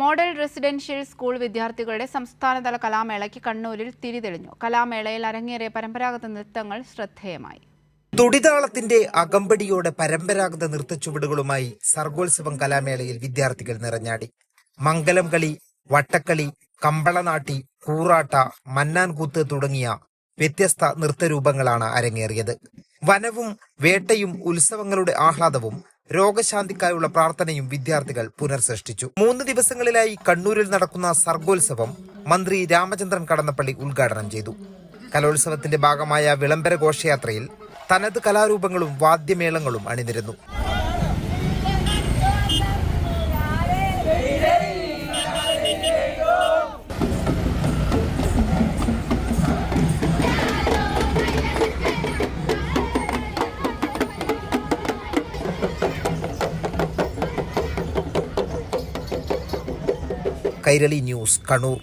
Model residential school വിദ്യാർത്ഥികളുടെ സംസ്ഥാനതല കലാമേളയ്ക്ക് കണ്ണൂരിൽ തിരിതെളിഞ്ഞു. കലാമേളയിൽ അരങ്ങേറിയ പരമ്പരാഗത നൃത്തങ്ങൾ ശ്രദ്ധേയമായി. തുടിതാളത്തിന്റെ അകമ്പടിയോടെ പരമ്പരാഗത നൃത്തച്ചുവടുകളുമായി സർഗോത്സവം കലാമേളയിൽ വിദ്യാർത്ഥികൾ നിറഞ്ഞാടി. മംഗലം കളി, വട്ടക്കളി, കമ്പളനാട്ടി, കൂറാട്ട, മന്നാൻകൂത്ത് തുടങ്ങിയ വ്യത്യസ്ത നൃത്തരൂപങ്ങളാണ് അരങ്ങേറിയത്. വനവും വേട്ടയും ഉത്സവങ്ങളുടെ ആഹ്ലാദവും രോഗശാന്തിക്കായുള്ള പ്രാർത്ഥനയും വിദ്യാർത്ഥികൾ പുനർസൃഷ്ടിച്ചു. 3 ദിവസങ്ങളിലായി കണ്ണൂരിൽ നടക്കുന്ന സർഗോത്സവം മന്ത്രി രാമചന്ദ്രൻ കടന്നപ്പള്ളി ഉദ്ഘാടനം ചെയ്തു. കലോത്സവത്തിന്റെ ഭാഗമായ വിളംബര ഘോഷയാത്രയിൽ തനത് കലാരൂപങ്ങളും വാദ്യമേളങ്ങളും അണിനിരന്നു. കൈരളി ന്യൂസ്, കണ്ണൂർ.